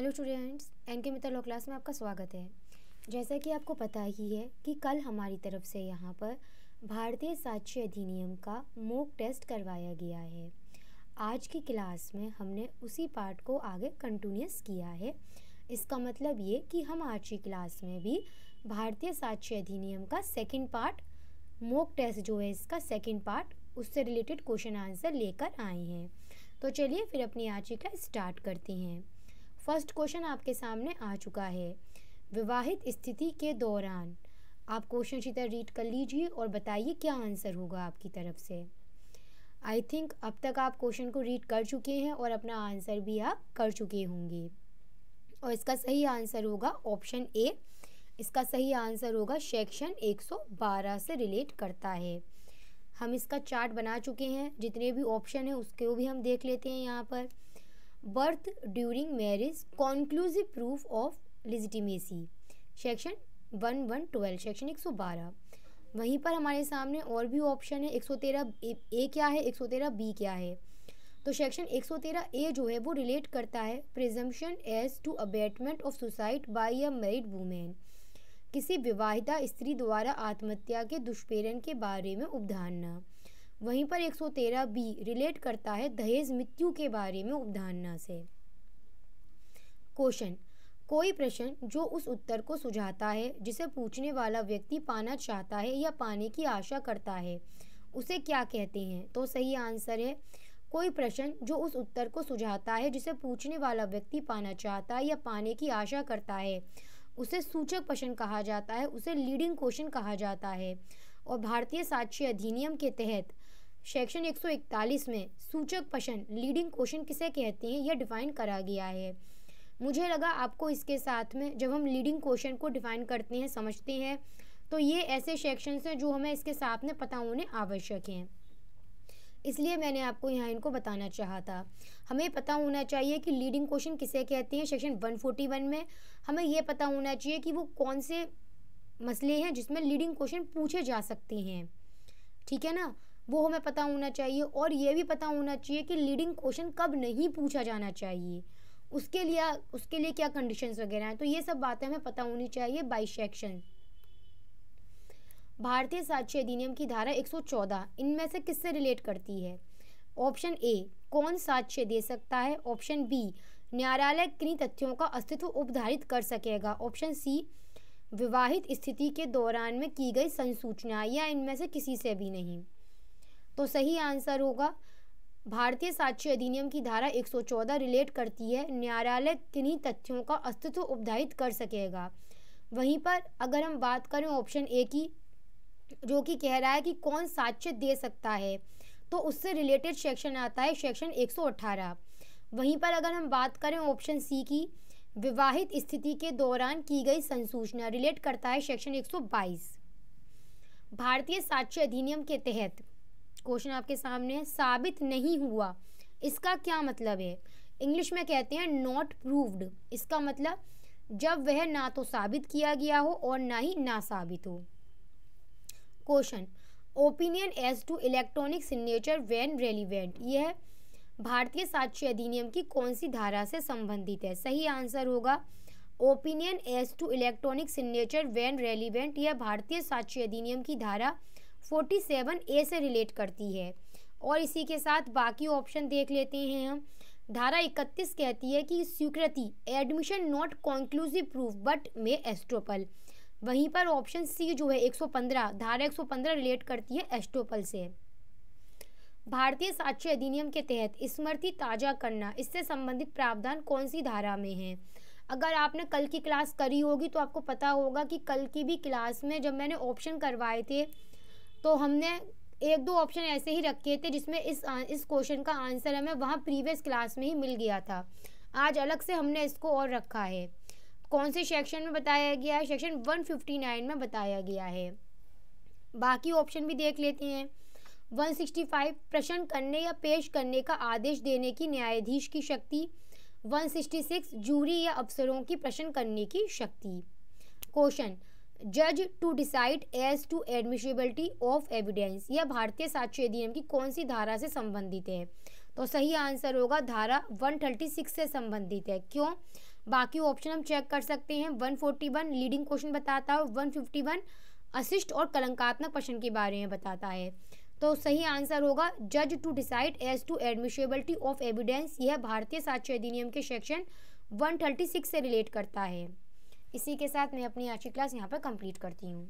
Hello students, NK Mittal law class में आपका स्वागत है। जैसा कि आपको पता ही है कि कल हमारी तरफ से यहाँ पर भारतीय साक्ष्य अधिनियम का मॉक टेस्ट करवाया गया है। आज की क्लास में हमने उसी पार्ट को आगे कंटिन्यूस किया है। इसका मतलब ये कि हम आज की क्लास में भी भारतीय साक्ष्य अधिनियम का सेकेंड पार्ट मॉक टेस्ट जो है इसका सेकेंड पार्ट उससे रिलेटेड क्वेश्चन आंसर लेकर आए हैं। तो चलिए फिर अपनी आज की क्लास स्टार्ट करते हैं। फर्स्ट क्वेश्चन आपके सामने आ चुका है। विवाहित स्थिति के दौरान आप क्वेश्चन अच्छी तरह रीड कर लीजिए और बताइए क्या आंसर होगा आपकी तरफ से। आई थिंक अब तक आप क्वेश्चन को रीड कर चुके हैं और अपना आंसर भी आप कर चुके होंगे। और इसका सही आंसर होगा ऑप्शन ए। इसका सही आंसर होगा सेक्शन 112 से रिलेट करता है। हम इसका चार्ट बना चुके हैं, जितने भी ऑप्शन है उसको भी हम देख लेते हैं। यहाँ पर birth during marriage conclusive proof of legitimacy section 1112 section 112। वहीं पर हमारे सामने और भी ऑप्शन है। 113 ए क्या है, 113 बी क्या है। तो सेक्शन 113 ए जो है वो रिलेट करता है presumption as to abetment of suicide by a married women, किसी विवाहिता स्त्री द्वारा आत्महत्या के दुष्प्रेरण के बारे में उपधारणा। वहीं पर 113 बी रिलेट करता है दहेज मृत्यु के बारे में उपधारणा से। क्वेश्चन, कोई प्रश्न जो उस उत्तर को सुझाता है जिसे पूछने वाला व्यक्ति पाना चाहता है या पाने की आशा करता है, उसे क्या कहते हैं। तो सही आंसर है कोई प्रश्न जो उस उत्तर को सुझाता है जिसे पूछने वाला व्यक्ति पाना चाहता है या पाने की आशा करता है, उसे सूचक प्रश्न कहा जाता है, उसे लीडिंग क्वेश्चन कहा जाता है। और भारतीय साक्ष्य अधिनियम के तहत सेक्शन 141 में सूचक प्रश्न लीडिंग क्वेश्चन किसे कहते हैं यह डिफाइन करा गया है। मुझे लगा आपको इसके साथ में जब हम लीडिंग क्वेश्चन को डिफाइन करते हैं, समझते हैं, तो ये ऐसे सेक्शंस हैं जो हमें इसके साथ में पता होने आवश्यक हैं। इसलिए मैंने आपको यहाँ इनको बताना चाहा था। हमें पता होना चाहिए कि लीडिंग क्वेश्चन किसे कहते हैं। सेक्शन 141 में हमें ये पता होना चाहिए कि वो कौन से मसले हैं जिसमें लीडिंग क्वेश्चन पूछे जा सकते हैं, ठीक है ना, वो हमें पता होना चाहिए। और ये भी पता होना चाहिए कि लीडिंग क्वेश्चन कब नहीं पूछा जाना चाहिए, उसके लिए क्या कंडीशंस वगैरह हैं। तो ये सब बातें हमें पता होनी चाहिए बाय सेक्शन। भारतीय साक्ष्य अधिनियम की धारा 114 इनमें से किससे रिलेट करती है। ऑप्शन ए, कौन साक्ष्य दे सकता है। ऑप्शन बी, न्यायालय किन्हीं तथ्यों का अस्तित्व उपधारित कर सकेगा। ऑप्शन सी, विवाहित स्थिति के दौरान में की गई संसूचना, या इनमें से किसी से भी नहीं। तो सही आंसर होगा भारतीय साक्ष्य अधिनियम की धारा 114 रिलेट करती है न्यायालय किन्हीं तथ्यों का अस्तित्व उपधारित कर सकेगा। वहीं पर अगर हम बात करें ऑप्शन ए की, जो कि कह रहा है कि कौन साक्ष्य दे सकता है, तो उससे रिलेटेड सेक्शन आता है सेक्शन 118। वहीं पर अगर हम बात करें ऑप्शन सी की, विवाहित स्थिति के दौरान की गई संसूचना, रिलेट करता है सेक्शन 122। भारतीय साक्ष्य अधिनियम के तहत क्वेश्चन आपके सामने है, साबित नहीं हुआ, इसका क्या मतलब है। इंग्लिश में कहते हैं नॉट प्रूव्ड। इसका मतलब जब वह ना तो साबित किया गया हो और ना ही ना साबित हो। Question, opinion as to electronic signature when relevant, यह भारतीय साक्ष्य अधिनियम की कौन सी धारा से संबंधित है। सही आंसर होगा opinion as to electronic signature when relevant, यह भारतीय साक्ष्य अधिनियम की धारा 47A से रिलेट करती है। और इसी के साथ बाकी ऑप्शन देख लेते हैं हम। धारा 31 कहती है कि स्वीकृति, admission not conclusive proof but may estoppel. वहीं पर ऑप्शन सी जो है 115, धारा 115 रिलेट करती है एस्टोपल से। भारतीय साक्ष्य अधिनियम के तहत स्मृति ताजा करना, इससे संबंधित प्रावधान कौन सी धारा में है। अगर आपने कल की क्लास करी होगी तो आपको पता होगा कि कल की भी क्लास में जब मैंने ऑप्शन करवाए थे तो हमने एक दो ऑप्शन ऐसे ही रखे थे जिसमें इस क्वेश्चन का आंसर हमें वहाँ प्रीवियस क्लास में ही मिल गया था। आज अलग से हमने इसको और रखा है। कौन से सेक्शन में बताया गया है, सेक्शन 159 में बताया गया है। बाकी ऑप्शन भी देख लेते हैं। 165, प्रश्न करने या पेश करने का आदेश देने की न्यायाधीश की शक्ति। 166, जूरी या अफसरों की प्रश्न करने की शक्ति। क्वेश्चन, जज to decide as to admissibility of evidence, यह भारतीय साक्ष्य अधिनियम की कौन सी धारा से संबंधित है। तो सही आंसर होगा धारा 136 से संबंधित है। क्यों? बाकी ऑप्शन हम चेक कर सकते हैं। 141 लीडिंग क्वेश्चन बताता है, 151 अशिष्ट और कलंकात्मक प्रश्न के बारे में बताता है। तो सही आंसर होगा जज to decide as to admissibility of evidence. यह भारतीय साक्ष्य अधिनियम के सेक्शन 136 से रिलेट करता है। इसी के साथ मैं अपनी आज की क्लास यहाँ पर कंप्लीट करती हूँ।